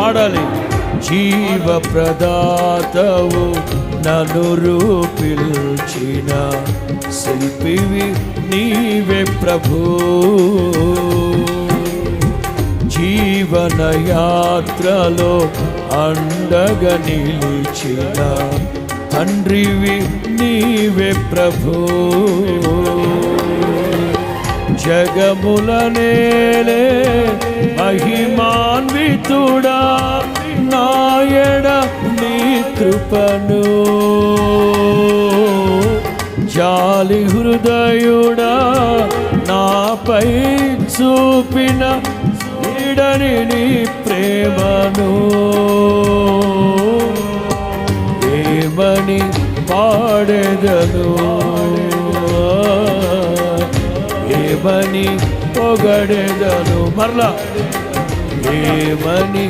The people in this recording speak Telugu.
పాడాలి. జీవ ప్రదాతవు నన్ను రూపిల్చిన శిల్పివి నీవే ప్రభు. జీవన యాత్రలో అండగా నిలిచిన తండ్రివి నీవే ప్రభు. జగముల నేలే మహిమాన్వితుడా నాయడ నీ కృపను జాలి హృదయుడా నాపై చూపిన నీడని నీ ప్రేమను ఏమని పాడెదను ఏమని పొగడెదను మరలా ఏమని